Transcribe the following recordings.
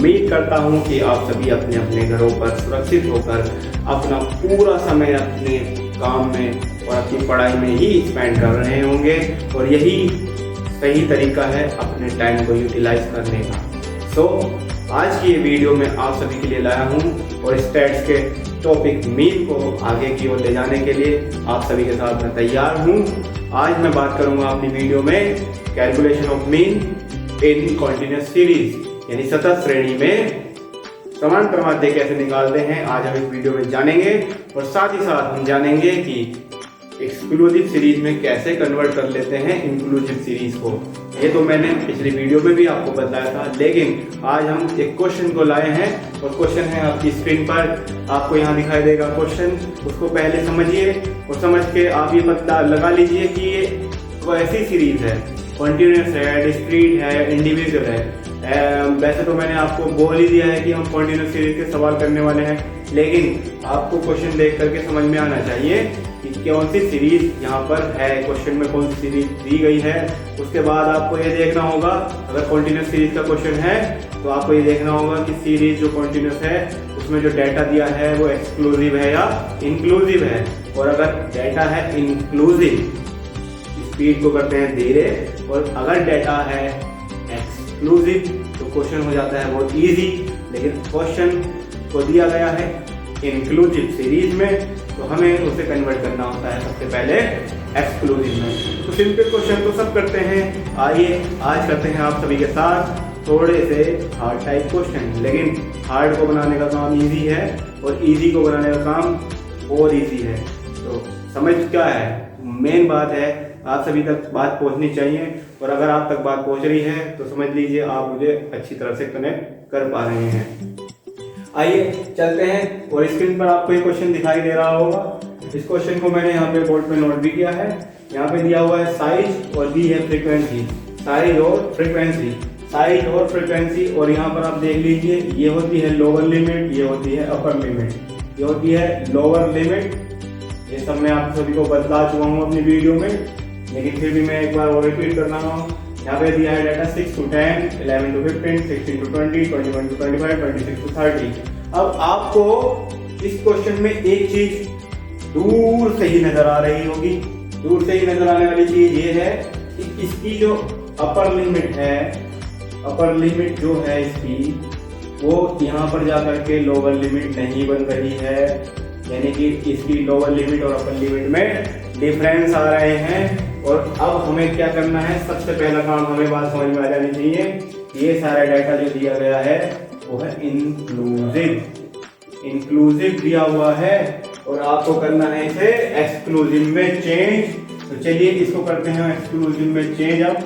उम्मीद करता हूँ कि आप सभी अपने अपने घरों पर सुरक्षित होकर अपना पूरा समय अपने काम में और अपनी पढ़ाई में ही स्पेंड कर रहे होंगे और यही सही तरीका है अपने टाइम को यूटिलाइज करने का। आज की ये वीडियो में आप सभी के लिए लाया हूँ और स्टैट्स के टॉपिक मीन को आगे की ओर ले जाने के लिए आप सभी के साथ मैं तैयार हूँ। आज मैं बात करूँगा अपनी वीडियो में calculation of mean in continuous series, यानी सतत श्रेणी में समांतर माध्य कैसे निकालते हैं आज हम इस वीडियो में जानेंगे। और साथ ही साथ हम जानेंगे कि एक्सक्लूसिव सीरीज में कैसे कन्वर्ट कर लेते हैं इंक्लूसिव सीरीज को। ये तो मैंने पिछली वीडियो में भी आपको बताया था, लेकिन आज हम एक क्वेश्चन को लाए हैं और क्वेश्चन है आपकी स्क्रीन पर, आपको यहाँ दिखाई देगा क्वेश्चन। उसको पहले समझिए और समझ के आप ये पता लगा लीजिए कि ये कैसी सीरीज है, कॉन्टिन्यूस है, डिस्क्रीट है, इंडिविजुअल है। वैसे तो मैंने आपको बोल ही दिया है कि हम कॉन्टिन्यूस सीरीज के सवाल करने वाले हैं, लेकिन आपको क्वेश्चन देख करके समझ में आना चाहिए कि कौन सी सीरीज यहाँ पर है, क्वेश्चन में कौन सी सीरीज दी गई है। उसके बाद आपको ये देखना होगा, अगर कॉन्टिन्यूस सीरीज का क्वेश्चन है तो आपको ये देखना होगा कि सीरीज जो कॉन्टिन्यूस है उसमें जो डाटा दिया है वो एक्सक्लूसिव है या इंक्लूसिव है। और अगर डाटा है इंक्लूसिव, स्पीड को करते हैं धीरे, और अगर डाटा है एक्सक्लूसिव तो क्वेश्चन हो जाता है बहुत इजी। लेकिन क्वेश्चन को दिया गया है इंक्लूसिव सीरीज में तो हमें उसे कन्वर्ट करना होता है सबसे पहले एक्सक्लूसिव में। तो सिंपल क्वेश्चन तो सब करते हैं, आइए आज करते हैं आप सभी के साथ थोड़े से हार्ड टाइप क्वेश्चन। लेकिन हार्ड को बनाने का काम इजी है और इजी को बनाने का काम और इजी है। तो समझ क्या है, मेन बात है आप सभी तक बात पहुंचनी चाहिए, और अगर आप तक बात पहुंच रही है तो समझ लीजिए आप मुझे अच्छी तरह से कनेक्ट कर पा रहे हैं। आइए चलते हैं, और स्क्रीन पर आपको ये क्वेश्चन दिखाई दे रहा होगा। इस क्वेश्चन को मैंने यहाँ पे बोर्ड पे नोट भी किया है। यहाँ पे दिया हुआ है साइज और दी है फ्रीक्वेंसी, साइज और फ्रीक्वेंसी, साइज और फ्रीक्वेंसी। और यहाँ पर आप देख लीजिए ये होती है लोअर लिमिट, ये होती है अपर लिमिट, ये होती है लोअर लिमिट। ये सब मैं आप सभी को बतला चुका हूँ अपनी वीडियो में, लेकिन फिर भी मैं एक बार और रिपीट कर रहा हूँ। यहाँ पे दिया है data 6 to 10, 11 to 15, 16 to 20, 21 to 25, 26 to 30। अब आपको इस क्वेश्चन में एक चीज दूर से ही नजर आ रही होगी। दूर से ही नजर आने वाली चीज ये है कि इसकी जो अपर लिमिट है, अपर लिमिट जो है इसकी, वो यहाँ पर जाकर के लोअर लिमिट नहीं बन रही है, यानी कि इसकी लोअर लिमिट और अपर लिमिट में डिफरेंस आ रहे हैं। और अब हमें क्या करना है, सबसे पहला काम हमें बात समझ में आ जानी चाहिए, ये सारा डाटा जो दिया गया है वो है इंक्लूसिव, इंक्लूसिव दिया हुआ है और आपको करना है इसे एक्सक्लूसिव में चेंज। तो चलिए इसको करते हैं एक्सक्लूसिव में चेंज। अब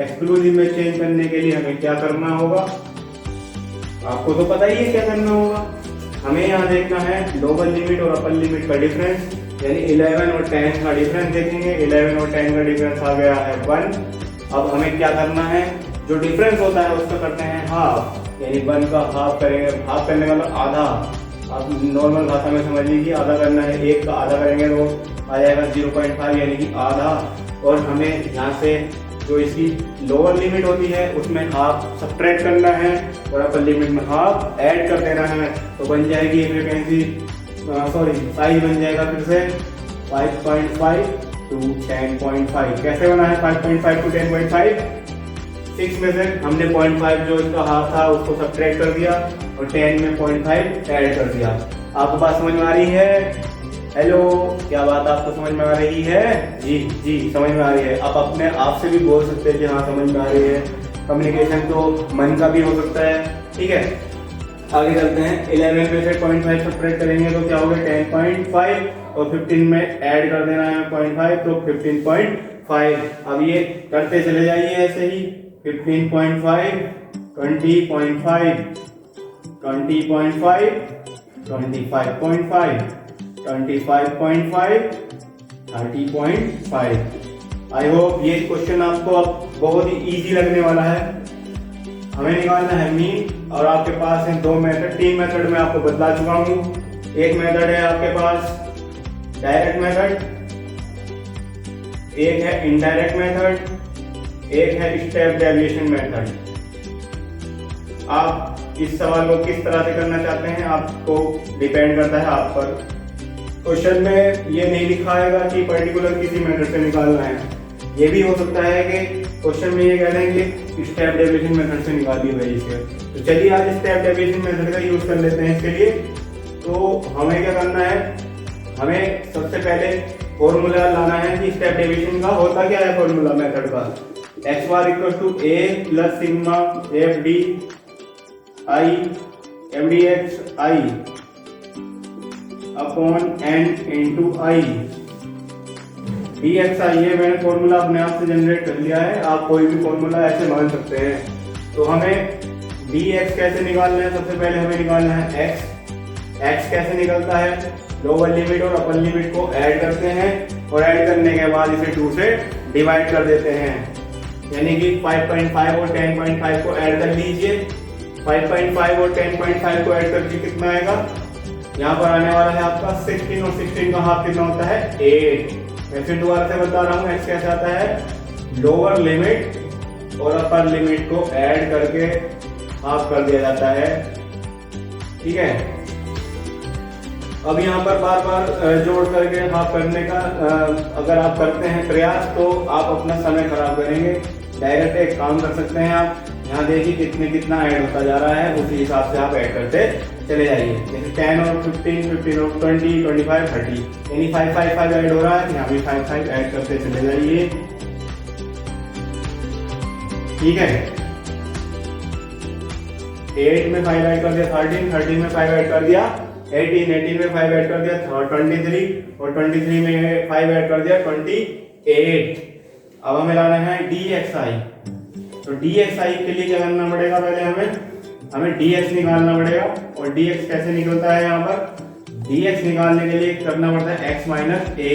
एक्सक्लूसिव में चेंज करने के लिए हमें क्या करना होगा, आपको तो पता ही है क्या करना होगा। हमें यहाँ देखना है लोअर लिमिट और अपर लिमिट का डिफरेंस, यानी 11 और 10 का डिफरेंस देखेंगे। 11 और 10 का डिफरेंस आ गया है 1। अब हमें क्या करना है, जो डिफरेंस होता है उसका करते हैं हाफ, यानी 1 का हाफ करेंगे। हाफ करने का मतलब आधा, आप नॉर्मल भाषा में समझ लीजिए आधा करना है। 1 का आधा करेंगे तो आ जाएगा 0.5, यानी कि आधा। और हमें यहाँ से जो इसकी लोअर लिमिट होती है उसमें हाफ सब्ट्रैक्ट करना है और अपर लिमिट में हाफ ऐड कर देना है, तो बन जाएगी फ्रीक्वेंसी, साइज बन जाएगा फिर से 5.5 to 10.5। कैसे बना है 5.5 to 10.5? 6 में से हमने 0.5 जो इसका हाफ था उसको सब्ट्रैक्ट कर दिया और 10 में 0.5 ऐड कर दिया। आपको बात समझ में आ रही है? हेलो, क्या बात आपको समझ में आ रही है? जी जी समझ में आ रही है। आप अपने आप से भी बोल सकते हैं कि हाँ समझ में आ रही है। कम्युनिकेशन तो मन का भी हो सकता है, ठीक है। आगे चलते हैं, 11 में से 0.5 सब्ट्रैक्ट करेंगे तो क्या होगा 10.5 और 15 में ऐड कर देना है 0.5 तो 15.5। अब ये करते चले जाइए ऐसे ही, 15.5, 20.5, 20.5, 25.5, 25.5, 30.5। आई होप ये क्वेश्चन आपको अब बहुत ही इजी लगने वाला है। हमें निकालना है मीन, और आपके पास है 2 मेथड, 3 मेथड में आपको बतला चुका हूँ। एक मेथड है आपके पास डायरेक्ट मेथड, एक है इनडायरेक्ट मेथड, एक है स्टेप डेविएशन मेथड। आप इस सवाल को किस तरह से करना चाहते हैं आपको डिपेंड करता है आप पर। क्वेश्चन में ये नहीं लिखा आएगा कि पर्टिकुलर किसी मेथड से निकालना है। ये भी हो सकता है कि क्वेश्चन में ये कह देंगे स्टेप डेविएशन मेथड से निकालिए भाई इसे। तो चलिए आज स्टेप डेविएशन मेथड का यूज कर लेते हैं इसके लिए। तो हमें क्या करना है, हमें सबसे पहले फॉर्मूला लाना है कि स्टेप डेविएशन का होता क्या है। फॉर्मूला मेथड का X bar equal to A plus sigma F D I F D X I upon N into I D X I. ये मैंने फॉर्मूला अपने आप से जनरेट कर लिया है, आप कोई भी फॉर्मूला ऐसे मान सकते हैं। तो हमें डी एक्स कैसे निकालना है, सबसे पहले हमें निकालना है एक्स। एक्स कैसे निकलता है, लोअर लिमिट और अपर लिमिट को ऐड करते हैं और ऐड करने के बाद इसे 2 से डिवाइड कर देते हैं, यानी कि 5.5 और 10.5 को ऐड कर लीजिए। 5.5 और 10.5 को ऐड करके कितना आएगा, यहाँ पर आने वाला है आपका 16 और 16 का हाफ कितना होता है 8। मैं फिर दोबारा से बता रहा हूँ एक्स कैसे आता है, लोअर लिमिट और अपर लिमिट को ऐड करके हाफ कर दिया जाता है, ठीक है। अब यहाँ पर बार बार जोड़ करके हाफ करने का अगर आप करते हैं प्रयास तो आप अपना समय खराब करेंगे। डायरेक्ट एक काम कर सकते हैं आप, यहाँ देखिए कितना ऐड होता जा रहा है, उसी हिसाब से आप ऐड करते चले जाइए। जैसे 10 और 15, 15 और 20, 25, 30, यानी 5, 5, 5 ऐड हो रहा है, यहाँ भी 5, 5 ऐड करते चले जाइए, ठीक है। 8 में 5 ऐड कर दिया 13, 13 में 5 ऐड कर दिया 18, 18 में 5 ऐड कर दिया 23 और 23 में 5 ऐड कर दिया 28। अब हमें लाना है DXI। तो DXI के लिए क्या करना पड़ेगा, पहले हमें DX निकालना पड़ेगा। और DX कैसे निकलता है, यहाँ पर DX निकालने के लिए करना पड़ता है x माइनस a,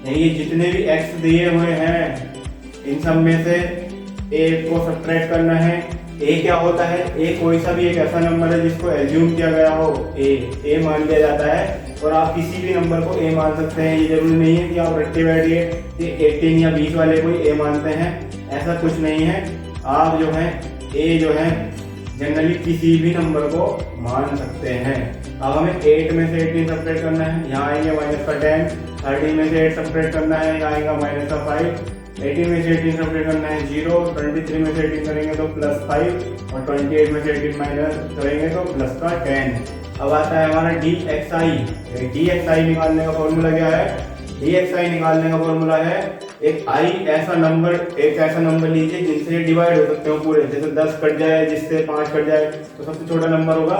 यानी जितने भी x दिए हुए हैं इन सब में से a को सब्ट्रैक्ट करना है। a क्या होता है, a कोई सा भी एक ऐसा नंबर है जिसको एज्यूम किया गया हो, a मान लिया जाता है। और आप किसी भी नंबर को a मान सकते हैं, ये जरूरी नहीं है कि आप रट्टे बैठिए कि 18 या 20 वाले कोई a मानते हैं, ऐसा कुछ नहीं है। आप जो है a जो है जनरली किसी भी नंबर को मान सकते हैं। अब हमें 8 में से 18 सब्ट्रैक्ट करना है, यहाँ आएंगे माइनस का 10, 13 में से 8 सब्ट्रैक्ट करना है, यहाँ आएगा माइनस का 5, 18 में से 18 सब्ट्रैक्ट करना है 0, 23 में से 18 करेंगे तो प्लस 5 और 28 में से 18 माइनस करेंगे तो प्लस का 10। अब आता है हमारा DXI। DXI निकालने का फॉर्मूला क्या है, DXI निकालने का फॉर्मूला है एक ऐसा नंबर लीजिए जिनसे डिवाइड हो सकते हो पूरे। जैसे 10 कट जाए, जिससे 5 कट जाए, तो सबसे छोटा नंबर होगा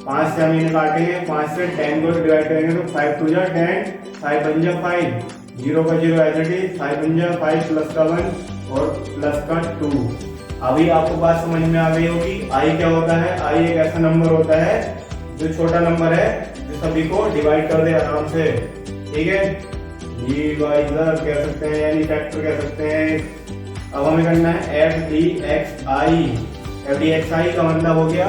5 से हम इन्हें काटेंगे, 5 से 10 को डिवाइड करेंगे तो 5 2 जा 10, 5 5 जा 5, 0 का 0 एज इट इज, 5 1 जा 5 प्लस का 1 और प्लस का 2। अभी आपको बात समझ में आ गई होगी। आई क्या होता है, आई एक ऐसा नंबर होता है जो छोटा नंबर है जो सभी को डिवाइड कर दे आराम से, ठीक है। डिवाइजर कह सकते हैं, यानी फैक्टर कह सकते हैं। अब हमें करना है FDXI। FDXI का मतलब हो गया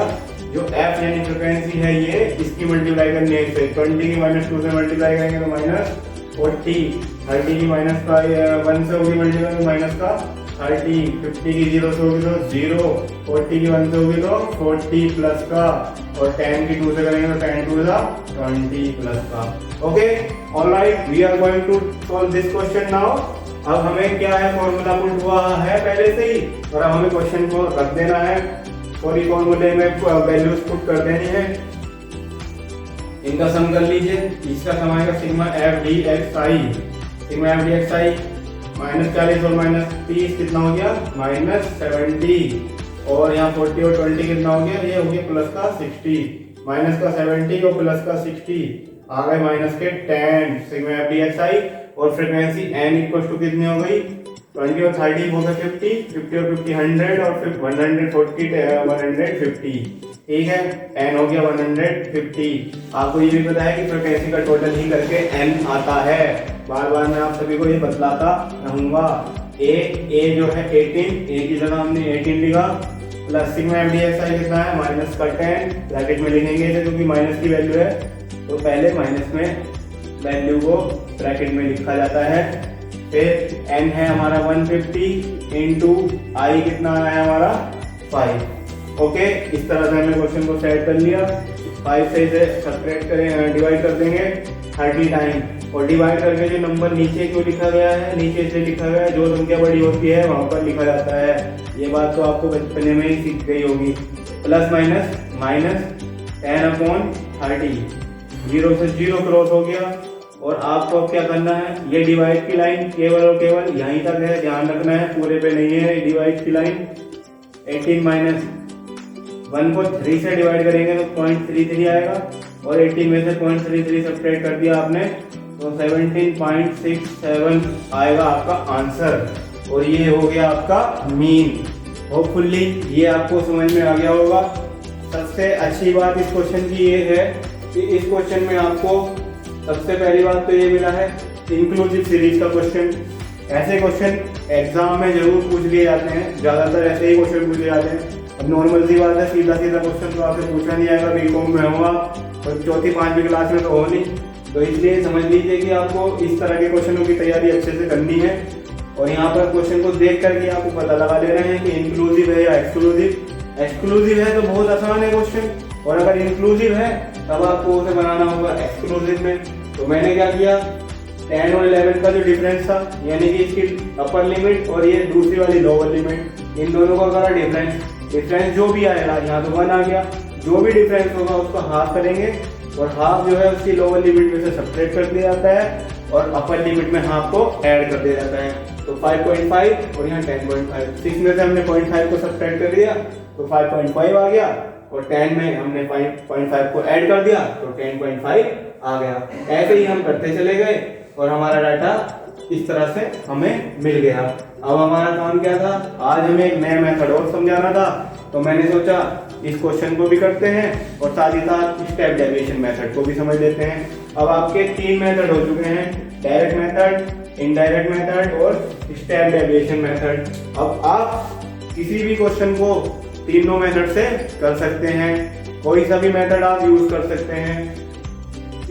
जो f यानी फ्रिक्वेंसी है ये, इसकी मल्टीप्लाई करनी है इससे। 20 की -2 से मल्टीप्लाई करेंगे तो -40, 30 की -1 से होगी मल्टीप्लाई तो माइनस का 30, 50 की 0 से होगी तो 0, 40 की 1 से होगी तो 40 प्लस का, और 10 की 2 से करेंगे तो 10 2 20 प्लस का। Okay, alright, we are going to solve this question now. अब हमें क्या है, फॉर्मूला पुट हुआ है पहले से ही, और अब हमें क्वेश्चन को रख देना है और ये फॉर्मूले में वैल्यूज पुट कर देनी है। इनका सम कर लीजिए, इसका सम आएगा सिग्मा FDXI। सिग्मा FDXI -40 और -30 कितना हो गया, -70, और यहाँ 40 और 20 कितना हो गया, ये हो गया प्लस का 60, माइनस का 70 और प्लस का 60 आ गए माइनस के 10। सिग्मा FDXI और फ्रीक्वेंसी n इक्वल टू कितनी हो गई, 20 और 30 हो गए 50, 50 और 50 100 और फिर 140 150, ठीक है। n हो गया 150। आपको ये भी पता है कि फ्रीक्वेंसी का टोटल ही करके n आता है। बार बार मैं आप सभी को ये बतलाता रहूंगा। a जो है 18, a की जगह हमने 18 लिखा, प्लस सिग्मा FDXI कितना है, माइनस का 10, ब्रैकेट में लिखेंगे क्योंकि माइनस की वैल्यू है तो पहले माइनस में वैल्यू को ब्रैकेट में लिखा जाता है। फिर n है हमारा 150 इंटू आई कितना आया हमारा 5, ओके, इस तरह से हमने क्वेश्चन को सेट कर लिया। 5 से इसे सब्ट्रैक्ट करें, डिवाइड कर देंगे 30 टाइम, और डिवाइड करके जो नंबर नीचे क्यों लिखा गया है, नीचे इसलिए लिखा गया है जो संख्या बड़ी होती है वहां पर लिखा जाता है। ये बात तो आपको बचपने में ही सीख गई होगी। प्लस माइनस माइनस 10/30, 0 से 0 क्रॉस हो गया। और आपको अब क्या करना है, ये डिवाइड की लाइन केवल और केवल यहीं तक है, ध्यान रखना है, पूरे पे नहीं है डिवाइड की लाइन। 18 माइनस 1 को 3 से डिवाइड करेंगे तो 0.33 आएगा, और 18 में से 0.33 सब्ट्रैक्ट कर दिया आपने तो 17.67 आएगा आपका आंसर। और ये हो गया आपका मीन। होपफुली ये आपको समझ में आ गया होगा। सबसे अच्छी बात इस क्वेश्चन की ये है कि इस क्वेश्चन में आपको सबसे पहली बात तो ये मिला है इंक्लूसिव सीरीज का क्वेश्चन। ऐसे क्वेश्चन एग्जाम में जरूर पूछ लिए जाते हैं, ज्यादातर ऐसे ही क्वेश्चन पूछे जाते हैं। अब नॉर्मल सी बात है, सीधा सीधा क्वेश्चन तो आपसे पूछा नहीं आएगा, बीकॉम में होगा और 4th-5वीं क्लास में तो हो नहीं। तो इसलिए समझ लीजिए कि आपको इस तरह के क्वेश्चनों की तैयारी अच्छे से करनी है। और यहाँ पर क्वेश्चन को देख करके आपको पता लगा लेना है कि इंक्लूसिव है या एक्सक्लूसिव। एक्सक्लूसिव है तो बहुत आसान है क्वेश्चन, और अगर इंक्लूसिव है तब आपको उसे बनाना होगा एक्सक्लूसिव में। तो मैंने क्या किया, 10 और 11 का जो डिफरेंस था, यानी कि इसकी अपर लिमिट और ये दूसरी वाली लोअर लिमिट, इन दोनों का करा डिफरेंस जो भी आएगा, यहाँ तो 1 आ गया, जो भी डिफरेंस होगा उसको हाफ करेंगे, और हाफ जो है उसकी लोअर लिमिट में से सब्ट्रैक्ट कर दिया जाता है, और अपर लिमिट में हाफ को ऐड कर दिया जाता है। तो 5.5 और यहाँ 10.5, 6 में से हमने 0.5 को सब्ट्रैक्ट कर दिया तो 5.5 आ गया, और 10 में हमने 5.5 को ऐड कर दिया तो 10.5 आ गया। ऐसे ही हम करते चले गए और हमारा डाटा इस तरह से हमें मिल गया। अब हमारा काम क्या था, आज हमें एक नया मेथड और समझाना था, तो मैंने सोचा इस क्वेश्चन को भी करते हैं और साथ ही साथ स्टेप डेविएशन मेथड को भी समझ लेते हैं। अब आपके 3 मेथड हो चुके हैं, डायरेक्ट मेथड, इनडायरेक्ट मेथड और स्टेप डेविएशन मेथड। अब आप किसी भी क्वेश्चन को तीनों मेथड से कर सकते हैं, कोई सा भी मेथड आप यूज कर सकते हैं।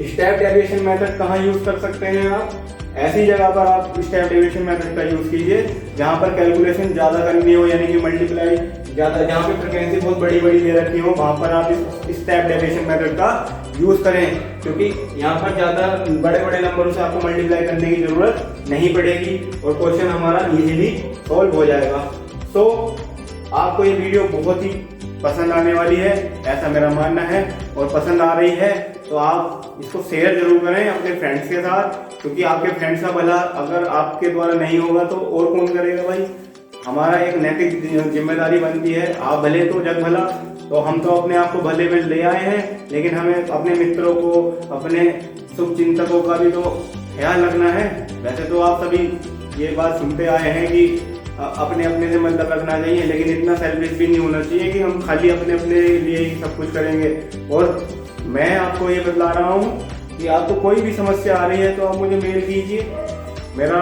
स्टेप डेविएशन मेथड कहाँ यूज कर सकते हैं आप, ऐसी जगह पर आप स्टेप डेविएशन मेथड का यूज कीजिए जहां पर कैलकुलेशन ज्यादा करनी हो, यानी कि मल्टीप्लाई ज्यादा, जहां पे फ्रीक्वेंसी बहुत बड़ी बड़ी दे रखी हो, वहां पर आप इस स्टेप डेविएशन मेथड का यूज करें, क्योंकि यहाँ पर ज्यादा बड़े बड़े नंबरों से आपको मल्टीप्लाई करने की जरूरत नहीं पड़ेगी और क्वेश्चन हमारा इजीली सॉल्व हो जाएगा। सो आपको ये वीडियो बहुत ही पसंद आने वाली है, ऐसा मेरा मानना है, और पसंद आ रही है तो आप इसको शेयर जरूर करें अपने फ्रेंड्स के साथ, क्योंकि आपके फ्रेंड्स का भला अगर आपके द्वारा नहीं होगा तो और कौन करेगा भाई। हमारा एक नैतिक जिम्मेदारी बनती है, आप भले तो जग भला। तो हम तो अपने आप को भले में ले आए हैं, लेकिन हमें अपने मित्रों को, अपने शुभ चिंतकों का भी तो ख्याल रखना है। वैसे तो आप सभी ये बात सुनते आए हैं कि अपने अपने से मतलब रखना चाहिए, लेकिन इतना सेल्फिश भी नहीं होना चाहिए कि हम खाली अपने अपने लिए ही सब कुछ करेंगे। और मैं आपको ये बतला रहा हूँ कि आपको कोई भी समस्या आ रही है तो आप मुझे मेल कीजिए। मेरा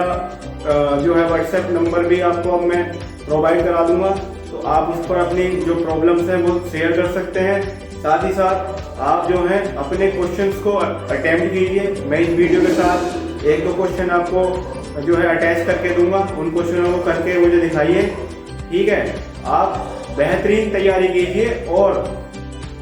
जो है व्हाट्सएप नंबर भी आपको अब मैं प्रोवाइड करा दूंगा, तो आप इस पर अपनी जो प्रॉब्लम्स हैं वो शेयर कर सकते हैं। साथ ही साथ आप जो है अपने क्वेश्चंस को अटेम्प्ट कीजिए। मैं इस वीडियो के साथ 1-2 क्वेश्चन आपको जो है अटैच करके दूंगा, उन क्वेश्चनों को करके मुझे दिखाइए, ठीक है। आप बेहतरीन तैयारी कीजिए और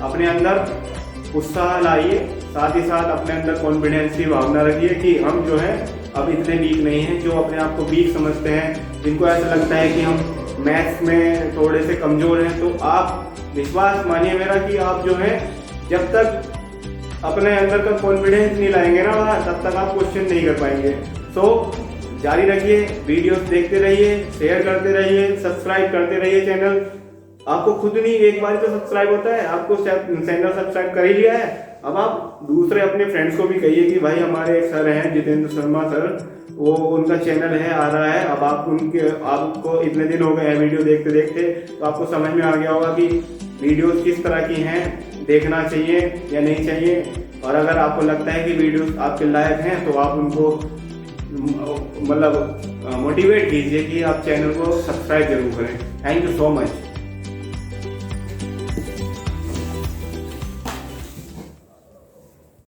अपने अंदर उत्साह लाइए, साथ ही साथ अपने अंदर कॉन्फिडेंस की भावना रखिए कि हम जो है अब इतने वीक नहीं हैं। जो अपने आप को वीक समझते हैं, जिनको ऐसा लगता है कि हम मैथ्स में थोड़े से कमजोर हैं, तो आप विश्वास मानिए मेरा कि आप जो है जब तक अपने अंदर का कॉन्फिडेंस नहीं लाएंगे ना वहाँ, तब तक आप क्वेश्चन नहीं कर पाएंगे। सो जारी रखिए, वीडियोस देखते रहिए, शेयर करते रहिए, सब्सक्राइब करते रहिए चैनल। आपको खुद नहीं, एक बार तो सब्सक्राइब होता है, आपको चैनल सब्सक्राइब कर ही लिया है, अब आप दूसरे अपने फ्रेंड्स को भी कहिए कि भाई हमारे एक सर हैं जितेंद्र शर्मा सर, वो उनका चैनल है, आ रहा है। अब आपको इतने दिन हो गए हैं वीडियो देखते देखते, तो आपको समझ में आ गया होगा कि वीडियोस किस तरह की हैं, देखना चाहिए या नहीं चाहिए। और अगर आपको लगता है कि वीडियोस आपके लायक हैं तो आप उनको मतलब मोटिवेट कीजिए कि आप चैनल को सब्सक्राइब जरूर करें। Thank you so much.